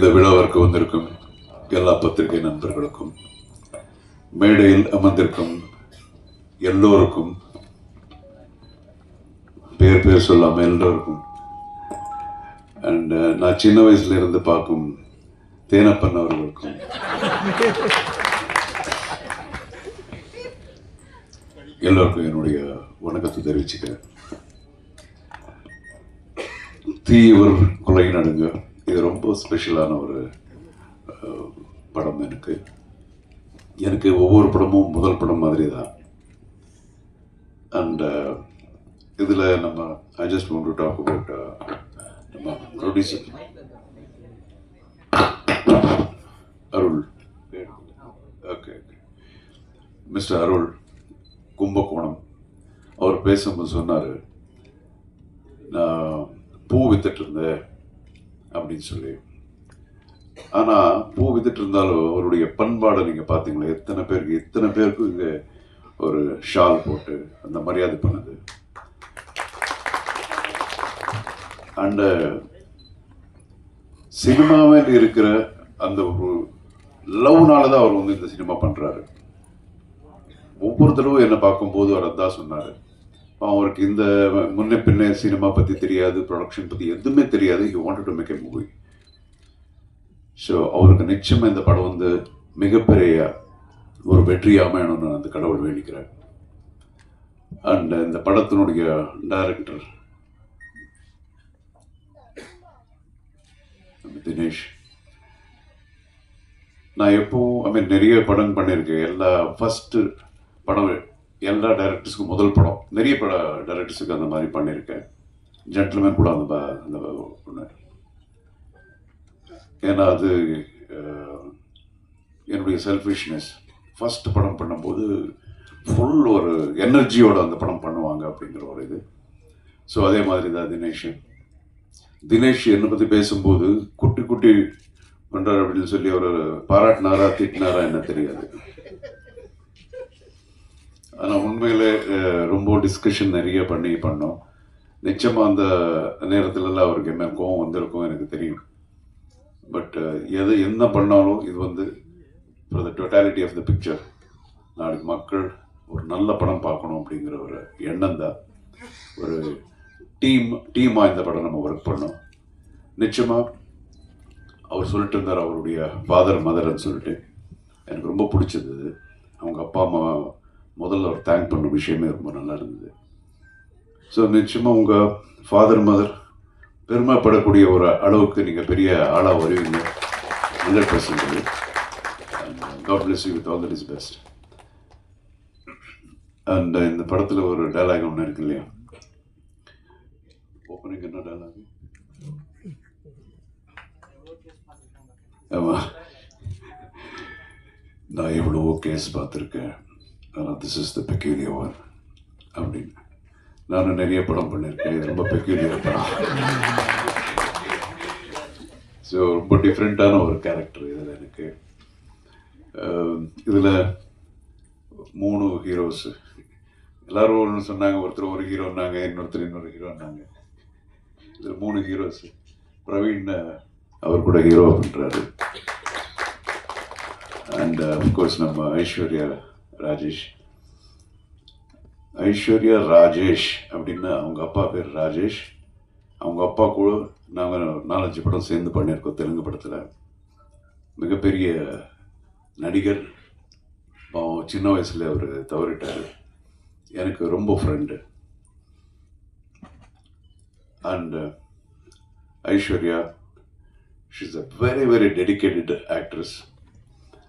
இந்த விழாவிற்கு வந்திருக்கும் எல்லா பத்திரிகை நண்பர்களுக்கும், மேடையில் அமர்ந்திருக்கும் எல்லோருக்கும், பேர் பேர் சொல்லாம எல்லோருக்கும், அண்ட் நான் சின்ன வயசுல இருந்து பார்க்கும் தேனப்பன் அவர்களுக்கும், எல்லோருக்கும் என்னுடைய வணக்கத்தை தெரிவிச்சுக்கிறேன். தீவிர கொலை நடுங்க, இது ரொம்ப ஸ்பெஷலான ஒரு படம். எனக்கு ஒவ்வொரு படமும் முதல் படம் மாதிரி தான். அண்ட் இதில் நம்ம I just want to talk about நம்ம producer Arul. Okay, mister Arul Kumbakonam. அவர் பேசும்போது சொன்னார், நான் பூ வித்துட்டு இருந்தேன் அப்படின்னு சொல்லி. ஆனால் பூ வித்துட்டு இருந்தாலும் அவருடைய பண்பாடை நீங்கள் பார்த்தீங்களா? எத்தனை பேருக்கு இங்கே ஒரு ஷால் போட்டு அந்த மரியாதை பண்ணுது. அண்ட் சினிமாவில் இருக்கிற அந்த ஒரு லவ்னால தான் அவர் வந்து இந்த சினிமா பண்ணுறாரு. ஒவ்வொரு தடவை என்னை பார்க்கும்போது அவர் அதான் சொன்னார், அவருக்கு இந்த முன்ன பின்ன சினிமா பற்றி தெரியாது, ப்ரொடக்ஷன் பற்றி எதுவுமே தெரியாது. He wanted to make a movie. So அவருக்கு நிச்சயமாக இந்த படம் வந்து மிகப்பெரிய ஒரு வெற்றியாக அமையணும்னு நான் அந்த கடவுள் வேண்டிக்கிறேன். அண்ட் இந்த படத்தினுடைய டைரக்டர் தினேஷ். நான் எப்போவும் நிறைய படம் பண்ணியிருக்கேன். எல்லா ஃபஸ்ட்டு படம் எல்லா டைரக்டர்ஸுக்கும் முதல் படம். நிறைய டைரக்டர்ஸுக்கு அந்த மாதிரி பண்ணியிருக்கேன். ஜென்டில்மேன் கூட அந்த ஒன்று. ஏன்னா அது என்னுடைய செல்ஃபிஷ்னஸ். ஃபஸ்ட்டு படம் பண்ணும்போது ஃபுல் ஒரு எனர்ஜியோட அந்த படம் பண்ணுவாங்க அப்படிங்கிற ஒரு இது. ஸோ அதே மாதிரி தான் தினேஷ் என்னை பற்றி பேசும்போது குட்டி குட்டி பண்ணுறாரு அப்படின்னு சொல்லி அவர் பாராட்டினாரா திட்டினாரா என்ன தெரியாது. ஆனால் உண்மையிலே ரொம்ப டிஸ்கஷன் நிறைய பண்ணோம். நிச்சயமாக அந்த நேரத்துலலாம் அவருக்கு என்ன கோவம் வந்திருக்கும் எனக்கு தெரியும். பட் என்ன பண்ணாலும் இது வந்து for the totality of the picture, நாளைக்கு மக்கள் ஒரு நல்ல படம் பார்க்கணும் அப்படிங்கிற ஒரு எண்ணம் தான். ஒரு டீமாக இந்த படம் நம்ம ஒர்க் பண்ணோம். நிச்சயமாக அவர் சொல்லிட்டு இருந்தார் அவருடைய ஃபாதர் மதர்ன்னு சொல்லிட்டு. எனக்கு ரொம்ப பிடிச்சது. அவங்க அப்பா அம்மா முதல்ல அவர் தேங்க் பண்ண விஷயமே ரொம்ப நல்லா இருந்தது. ஸோ நிச்சயமாக உங்கள் ஃபாதர் மதர் பெருமைப்படக்கூடிய ஒரு அளவுக்கு நீங்கள் பெரிய ஆளாக வருவீங்க 100%. God bless you with all that is best. And இந்த படத்தில் ஒரு டைலாக் ஒன்று இருக்கு இல்லையா? ஓப்பனிங் என்ன டைலாக்? ஆமாம், நான் எவ்வளவோ கேஸ் பார்த்துருக்கேன், ஆனால் this is the peculiar one அப்படின்னு. நானும் நிறைய படம் பண்ணியிருக்கேன். இது ரொம்ப பெக்யூலியர் படம். ஸோ ரொம்ப டிஃப்ரெண்ட்டான ஒரு கேரக்டர் இதில் எனக்கு. இதில் 3 ஹீரோஸ். எல்லோரும் ஒன்று சொன்னாங்க, ஒருத்தர் ஒரு ஹீரோன்னாங்க, இன்னொருத்தர் இன்னொரு ஹீரோன்னாங்க. இதில் 3 ஹீரோஸ். பிரவீன் அவர் கூட ஹீரோ பண்ணுறாரு. அண்ட் அஃப்கோர்ஸ் நம்ம ஐஸ்வர்யா ராஜேஷ் அப்படின்னா அவங்க அப்பா பேர் ராஜேஷ். அவங்க அப்பா கூட நாங்கள் 4-5 படம் சேர்ந்து பண்ணியிருக்கோம் தெலுங்கு படத்தில். மிகப்பெரிய நடிகர். சின்ன வயசில் அவர் தவறிட்டார். எனக்கு ரொம்ப friend. And Aishwarya, she's a very very dedicated actress.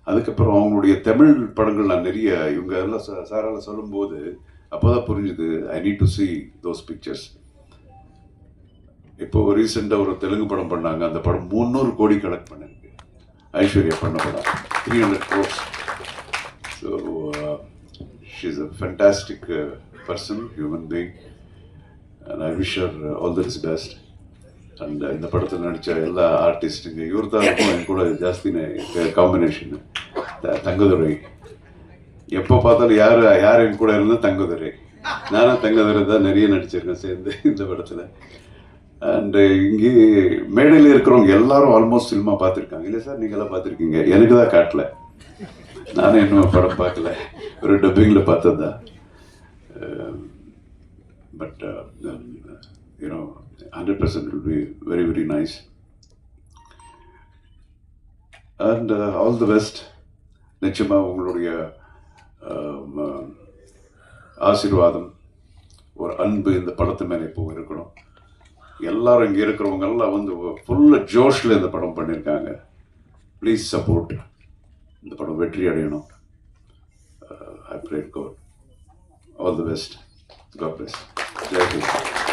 அதுக்கப்புறம் அவங்களுடைய தமிழ் படங்கள் நான் நிறைய இவங்க எல்லாம் சாரால் சொல்லும்போது அப்போ தான் புரிஞ்சுது, I need to see those pictures. இப்போ ரீசெண்டாக ஒரு தெலுங்கு படம் பண்ணாங்க. அந்த படம் 300 கோடி கலெக்ட் பண்ணிருக்கு. ஐஸ்வர்யா பண்ண படம் 300 crores. So she is a fantastic person, human being. And I wish her all the best. And இந்த படத்தில் நடித்த எல்லா ஆர்டிஸ்ட்டுங்க, இவர் தான் இருக்கும் என் கூட ஜாஸ்தி காம்பினேஷன். தங்கதுரை, எப்போ பார்த்தாலும் யார் என் கூட இருந்தால் தங்கதுரை. நானும் தங்கதுரை தான் நிறைய நடிச்சிருக்கேன் சேர்ந்து இந்த படத்தில். அண்டு இங்கே மேடையில் இருக்கிறவங்க எல்லாரும் ஆல்மோஸ்ட் சினிமா பார்த்துருக்காங்க. இல்லை சார், நீங்களாம் பார்த்துருக்கீங்க. எனக்கு தான் காட்டல, நானே இன்னும் படம் பார்க்கல, ஒரு டப்பிங்கில் பார்த்தது தான். But you know 100% will be very very nice. And all the best. நிச்சயமாக உங்களுடைய ஆசீர்வாதம், ஒரு அன்பு இந்த படத்து மேலே இப்போ இருக்கணும். எல்லாரும் இங்கே இருக்கிறவங்க எல்லாம் வந்து ஃபுல்லாக ஜோஷில் இந்த படம் பண்ணியிருக்காங்க. Please support. இந்த படம் வெற்றி அடையணும். I pray God. All the best. God bless. Jai Hind.